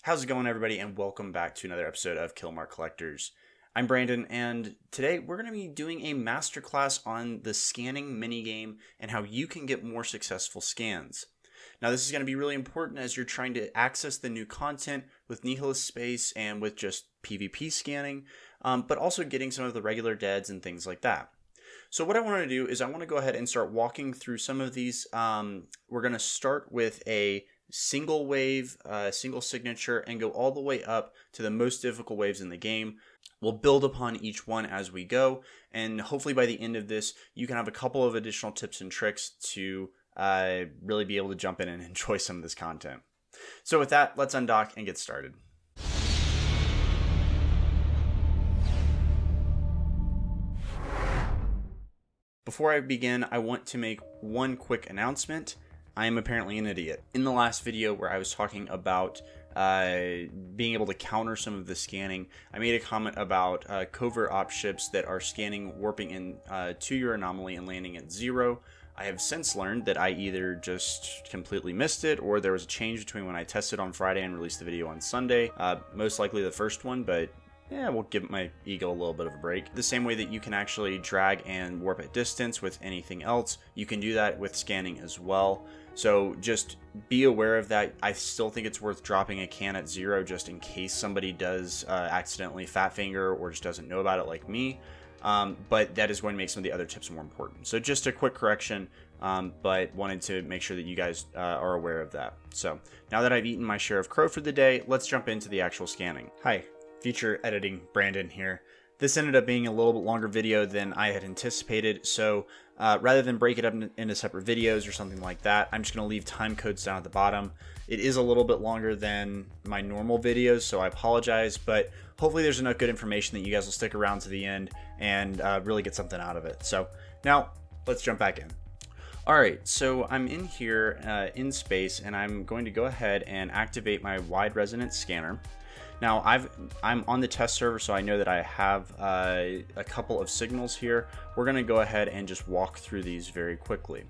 How's it going, everybody, and welcome back to another episode of Killmark Collectors. I'm Brandon, and today we're going to be doing a masterclass on the scanning minigame and how you can get more successful scans. Now, this is going to be really important as you're trying to access the new content with Nihilist Space and with just PvP scanning, but also getting some of the regular deads and things like that. So what I want to do is I want to go ahead and start walking through some of these. We're going to start with a single wave, single signature, and go all the way up to the most difficult waves in the game. We'll build upon each one as we go, and hopefully by the end of this, you can have a couple of additional tips and tricks to really be able to jump in and enjoy some of this content. So with that, let's undock and get started. Before I begin, I want to make one quick announcement. I am apparently an idiot. In the last video where I was talking about being able to counter some of the scanning, I made a comment about covert op ships that are scanning, warping in to your anomaly and landing at 0. I have since learned that I either just completely missed it or there was a change between when I tested on Friday and released the video on Sunday. Most likely the first one, but yeah, we'll give my ego a little bit of a break. The same way that you can actually drag and warp at distance with anything else, you can do that with scanning as well. So just be aware of that. I still think it's worth dropping a can at 0 just in case somebody does accidentally fat finger or just doesn't know about it like me. But that is going to make some of the other tips more important. So just a quick correction, but wanted to make sure that you guys are aware of that. So now that I've eaten my share of crow for the day, let's jump into the actual scanning. Hi. Feature editing Brandon here. This ended up being a little bit longer video than I had anticipated, so rather than break it up into separate videos or something like that, I'm just going to leave time codes down at the bottom. It is a little bit longer than my normal videos, so I apologize, but hopefully there's enough good information that you guys will stick around to the end and really get something out of it. So now let's jump back in. Alright, so I'm in here in space, and I'm going to go ahead and activate my wide resonance scanner. Now, I'm on the test server, so I know that I have a couple of signals here. We're going to go ahead and just walk through these very quickly.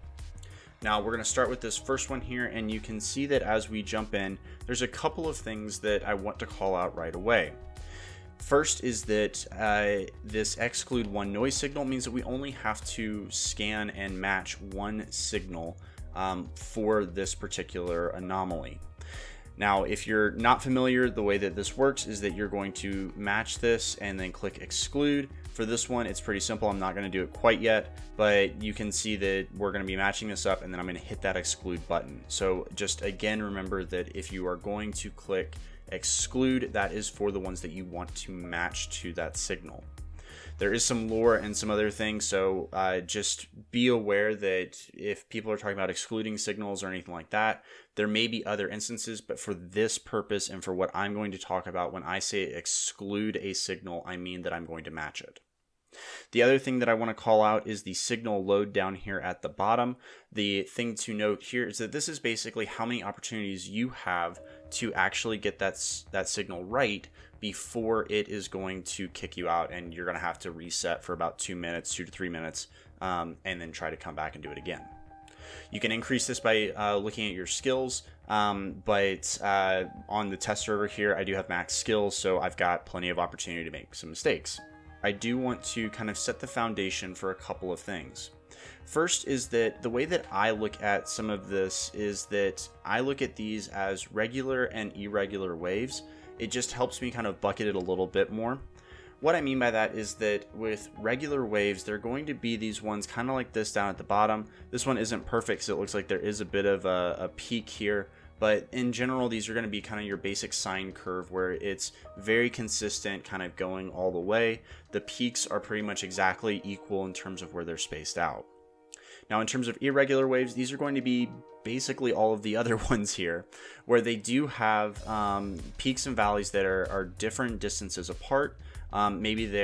Now, we're going to start with this first one here, and you can see that as we jump in, there's a couple of things that I want to call out right away. First is that this exclude one noise signal means that we only have to scan and match one signal for this particular anomaly. Now, if you're not familiar, the way that this works is that you're going to match this and then click exclude. For this one, it's pretty simple. I'm not going to do it quite yet, but you can see that we're going to be matching this up, and then I'm going to hit that exclude button. So just again, remember that if you are going to click exclude, that is for the ones that you want to match to that signal. There is some lore and some other things, so just be aware that if people are talking about excluding signals or anything like that, there may be other instances, but for this purpose and for what I'm going to talk about, when I say exclude a signal, I mean that I'm going to match it. The other thing that I want to call out is the signal load down here at the bottom. The thing to note here is that this is basically how many opportunities you have to actually get that signal right before it is going to kick you out, and you're going to have to reset for about 2 minutes, 2 to 3 minutes, and then try to come back and do it again. You can increase this by looking at your skills, but on the test server here, I do have max skills, so I've got plenty of opportunity to make some mistakes. I do want to kind of set the foundation for a couple of things. First is that the way that I look at some of this is that I look at these as regular and irregular waves. It just helps me kind of bucket it a little bit more. What I mean by that is that with regular waves, they're going to be these ones kind of like this down at the bottom. This one isn't perfect, so it looks like there is a bit of a peak here. But in general, these are going to be kind of your basic sine curve where it's very consistent, kind of going all the way. The peaks are pretty much exactly equal in terms of where they're spaced out. Now, in terms of irregular waves, these are going to be basically all of the other ones here, where they do have peaks and valleys that are different distances apart. Maybe they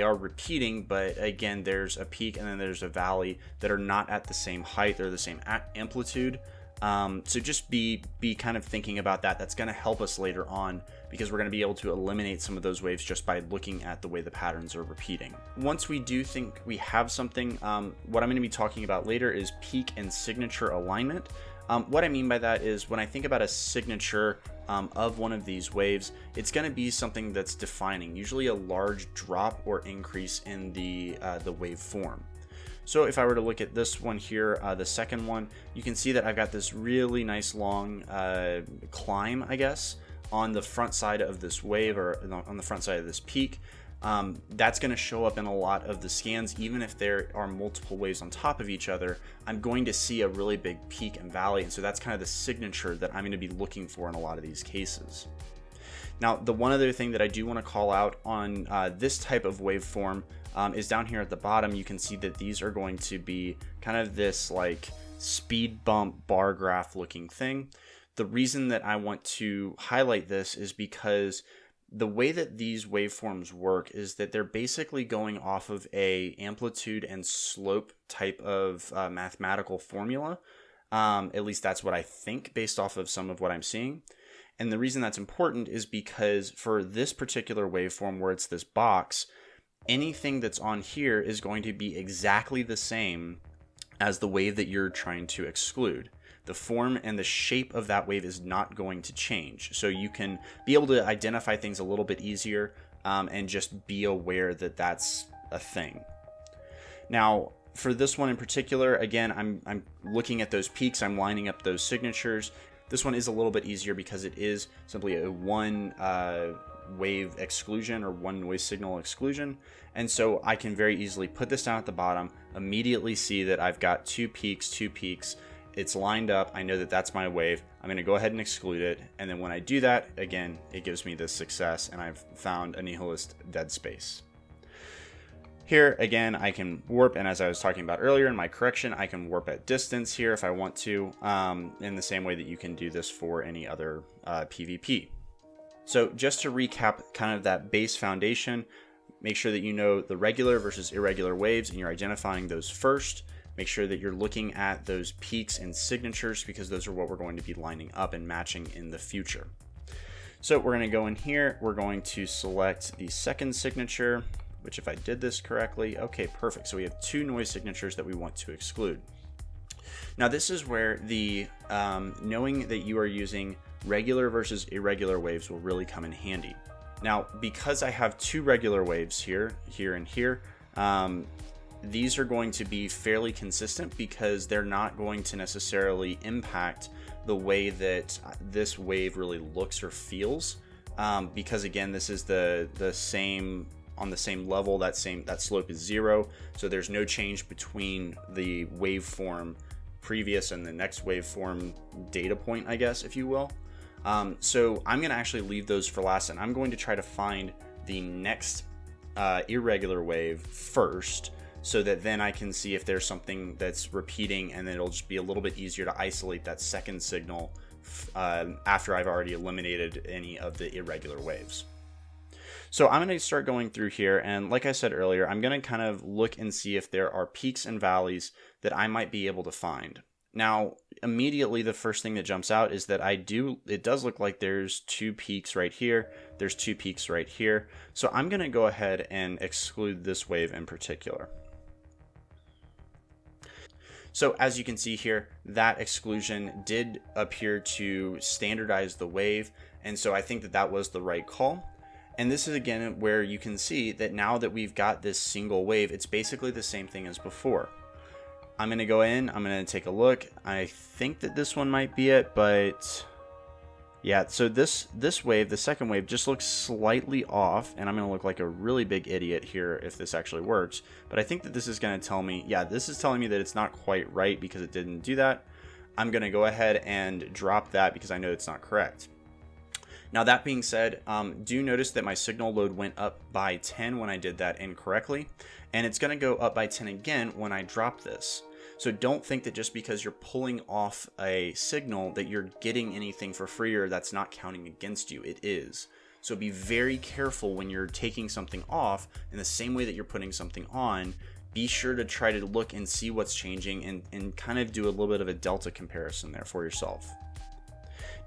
are repeating, but again, there's a peak and then there's a valley that are not at the same height or the same amplitude. So just be kind of thinking about that. That's going to help us later on because we're going to be able to eliminate some of those waves just by looking at the way the patterns are repeating. Once we do think we have something, what I'm going to be talking about later is peak and signature alignment. What I mean by that is when I think about a signature of one of these waves, it's going to be something that's defining, usually a large drop or increase in the wave form. So if I were to look at this one here, the second one, you can see that I've got this really nice long climb, I guess, on the front side of this wave, or on the front side of this peak. That's going to show up in a lot of the scans. Even if there are multiple waves on top of each other, I'm going to see a really big peak and valley, and so that's kind of the signature that I'm going to be looking for in a lot of these cases. Now, the one other thing that I do want to call out on this type of waveform is down here at the bottom. You can see that these are going to be kind of this like speed bump bar graph looking thing. The reason that I want to highlight this is because the way that these waveforms work is that they're basically going off of a amplitude and slope type of mathematical formula. At least that's what I think based off of some of what I'm seeing. And the reason that's important is because for this particular waveform where it's this box, anything that's on here is going to be exactly the same as the wave that you're trying to exclude. The form and the shape of that wave is not going to change. So you can be able to identify things a little bit easier and just be aware that that's a thing. Now, for this one in particular, again, I'm looking at those peaks, I'm lining up those signatures. This one is a little bit easier because it is simply a one wave exclusion or one noise signal exclusion. And so I can very easily put this down at the bottom, immediately see that I've got two peaks. It's lined up. I know that that's my wave. I'm going to go ahead and exclude it. And then when I do that, again, it gives me this success and I've found a nihilist dead space. Here, again, I can warp. And as I was talking about earlier in my correction, I can warp at distance here if I want to, in the same way that you can do this for any other PvP. So just to recap kind of that base foundation, make sure that you know the regular versus irregular waves and you're identifying those first. Make sure that you're looking at those peaks and signatures because those are what we're going to be lining up and matching in the future. So we're going to go in here. We're going to select the second signature, which if I did this correctly, okay, perfect. So we have two noise signatures that we want to exclude. Now this is where the knowing that you are using regular versus irregular waves will really come in handy. Now, because I have two regular waves here, and here, these are going to be fairly consistent because they're not going to necessarily impact the way that this wave really looks or feels. Because again, this is the same on the same level, that slope is 0. So there's no change between the waveform previous and the next waveform data point, I guess, if you will. So I'm going to actually leave those for last, and I'm going to try to find the next irregular wave first, so that then I can see if there's something that's repeating, and then it'll just be a little bit easier to isolate that second signal after I've already eliminated any of the irregular waves. So I'm going to start going through here, and like I said earlier, I'm going to kind of look and see if there are peaks and valleys that I might be able to find. Now, immediately the first thing that jumps out is that it does look like there's two peaks right here, there's two peaks right here. So I'm going to go ahead and exclude this wave in particular. So as you can see here, that exclusion did appear to standardize the wave, and so I think that that was the right call. And this is again where you can see that now that we've got this single wave, it's basically the same thing as before. I'm going to go in, I'm going to take a look. I think that this one might be it, but yeah, so this wave, the second wave, just looks slightly off, and I'm going to look like a really big idiot here if this actually works. But I think that this is going to tell me, yeah, this is telling me that it's not quite right because it didn't do that. I'm going to go ahead and drop that because I know it's not correct. Now that being said, do notice that my signal load went up by 10 when I did that incorrectly, and it's going to go up by 10 again when I drop this. So don't think that just because you're pulling off a signal that you're getting anything for free or that's not counting against you. It is. So be very careful when you're taking something off in the same way that you're putting something on. Be sure to try to look and see what's changing and kind of do a little bit of a delta comparison there for yourself.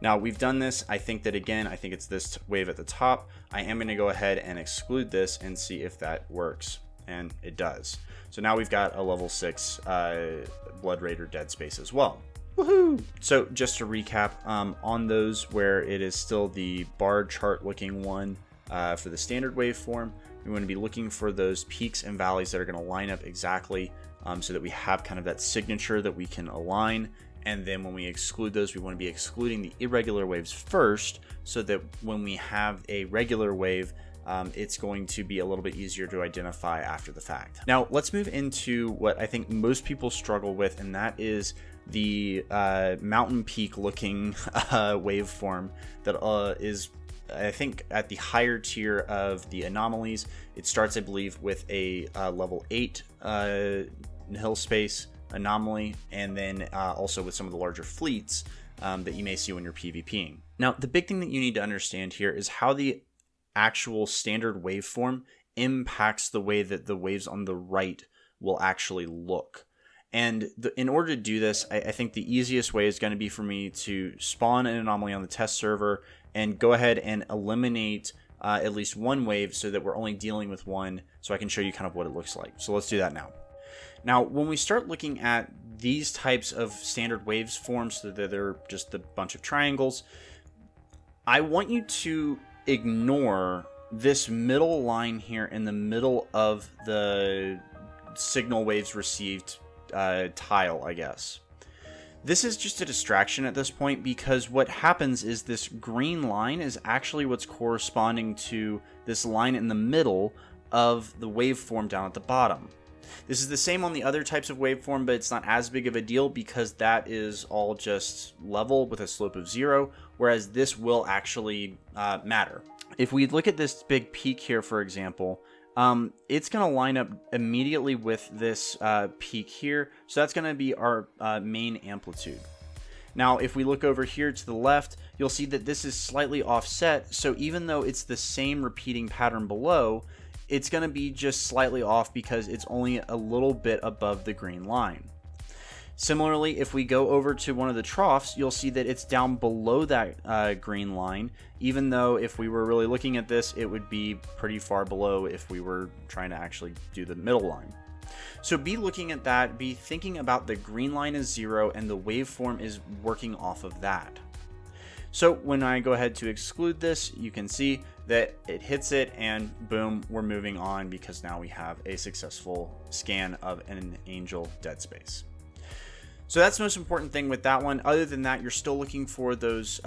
Now we've done this. I think that again, I think it's this wave at the top. I am going to go ahead and exclude this and see if that works. And it does. So now we've got a level 6 Blood Raider dead space as well. Woohoo! So just to recap, on those where it is still the bar chart looking one for the standard waveform, we want to be looking for those peaks and valleys that are going to line up exactly so that we have kind of that signature that we can align. And then when we exclude those, we want to be excluding the irregular waves first, so that when we have a regular wave, it's going to be a little bit easier to identify after the fact. Now let's move into what I think most people struggle with, and that is the mountain peak looking waveform that is, I think, at the higher tier of the anomalies. It starts, I believe, with a level 8 Null Space anomaly, and then also with some of the larger fleets that you may see when you're PvPing. Now, the big thing that you need to understand here is how the actual standard waveform impacts the way that the waves on the right will actually look. And in order to do this, I think the easiest way is going to be for me to spawn an anomaly on the test server and go ahead and eliminate at least one wave so that we're only dealing with one, so I can show you kind of what it looks like. So let's do that now. Now, when we start looking at these types of standard waves forms, so that they're just a bunch of triangles, I want you to ignore this middle line here in the middle of the signal waves received tile, I guess. This is just a distraction at this point, because what happens is this green line is actually what's corresponding to this line in the middle of the waveform down at the bottom. This is the same on the other types of waveform, but it's not as big of a deal because that is all just level with a slope of 0, whereas this will actually matter. If we look at this big peak here, for example, it's going to line up immediately with this peak here. So that's going to be our main amplitude. Now, if we look over here to the left, you'll see that this is slightly offset. So even though it's the same repeating pattern below, it's going to be just slightly off because it's only a little bit above the green line. Similarly, if we go over to one of the troughs, you'll see that it's down below that green line, even though if we were really looking at this, it would be pretty far below if we were trying to actually do the middle line. So be looking at that, be thinking about the green line is 0 and the waveform is working off of that. So when I go ahead to exclude this, you can see that it hits it and boom, we're moving on because now we have a successful scan of an angel dead space. So that's the most important thing with that one. Other than that, you're still looking for those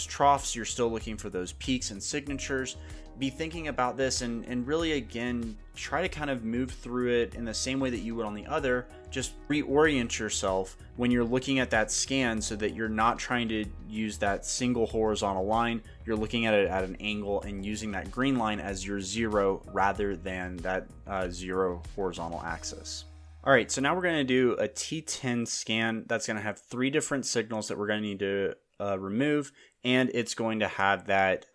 troughs. You're still looking for those peaks and signatures. Be thinking about this and really, again, try to kind of move through it in the same way that you would on the other. Just reorient yourself when you're looking at that scan so that you're not trying to use that single horizontal line. You're looking at it at an angle and using that green line as your 0 rather than that 0 horizontal axis. All right, so now we're going to do a T10 scan that's going to have 3 different signals that we're going to need to remove, and it's going to have that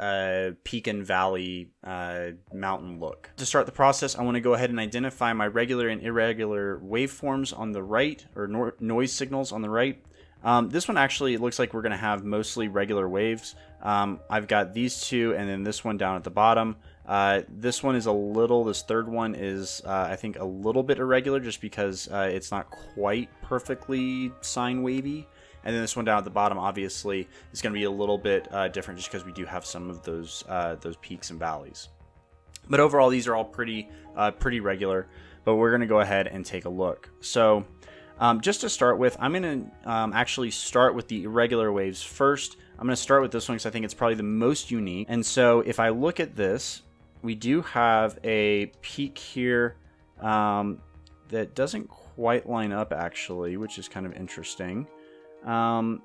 peak and valley mountain look. To start the process, I want to go ahead and identify my regular and irregular waveforms on the right, or noise signals on the right. This one actually, it looks like we're going to have mostly regular waves. I've got these 2 and then this one down at the bottom. This one is this third one is, I think, a little bit irregular just because it's not quite perfectly sine wavy. And then this one down at the bottom, obviously, is going to be a little bit different just because we do have some of those peaks and valleys. But overall, these are all pretty regular. But we're going to go ahead and take a look. So just to start with, I'm going to actually start with the irregular waves first. I'm going to start with this one because I think it's probably the most unique. And so if I look at this, we do have a peak here that doesn't quite line up, actually, which is kind of interesting. And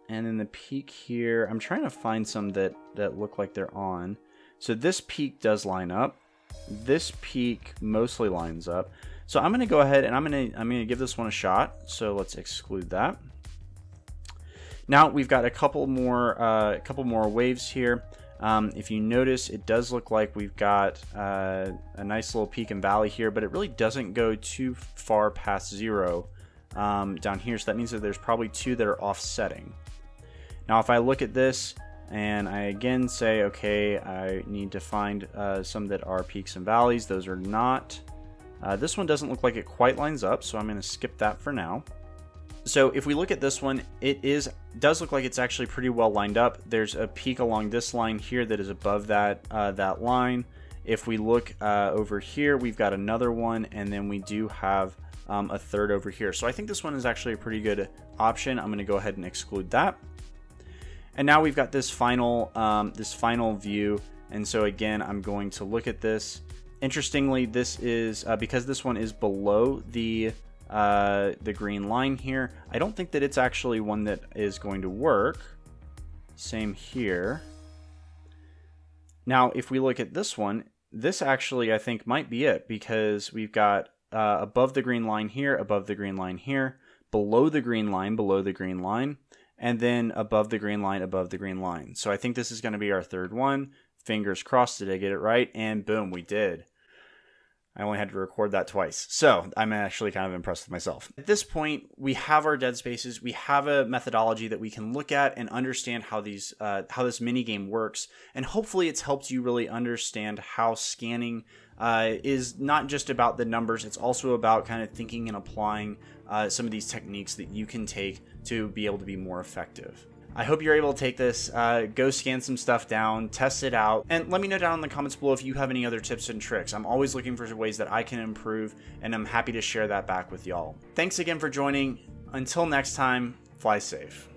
then the peak here, I'm trying to find some that look like they're on. So this peak does line up. This peak mostly lines up. So I'm going to go ahead and I'm going to give this one a shot. So let's exclude that. Now we've got a couple more waves here. If you notice, it does look like we've got a nice little peak and valley here, but it really doesn't go too far past 0 down here. So that means that there's probably 2 that are offsetting. Now, if I look at this and I again say, okay, I need to find some that are peaks and valleys. Those are not. This one doesn't look like it quite lines up, so I'm going to skip that for now. So if we look at this one, does look like it's actually pretty well lined up. There's a peak along this line here that is above that that line. If we look over here, we've got another one, and then we do have a third over here. So I think this one is actually a pretty good option. I'm going to go ahead and exclude that. And now we've got this final view. And so again, I'm going to look at this. Interestingly, this is because this one is below the green line here. I don't think that it's actually one that is going to work. Same here. Now, if we look at this one, this actually I think might be it, because we've got above the green line here, above the green line here, below the green line, and then above the green line, above the green line. So I think this is going to be our third one. Fingers crossed, did I get it right? And boom, we did. I only had to record that twice. So I'm actually kind of impressed with myself. At this point, we have our dead spaces. We have a methodology that we can look at and understand how this minigame works. And hopefully it's helped you really understand how scanning is not just about the numbers. It's also about kind of thinking and applying some of these techniques that you can take to be able to be more effective. I hope you're able to take this, go scan some stuff down, test it out, and let me know down in the comments below if you have any other tips and tricks. I'm always looking for ways that I can improve, and I'm happy to share that back with y'all. Thanks again for joining. Until next time, fly safe.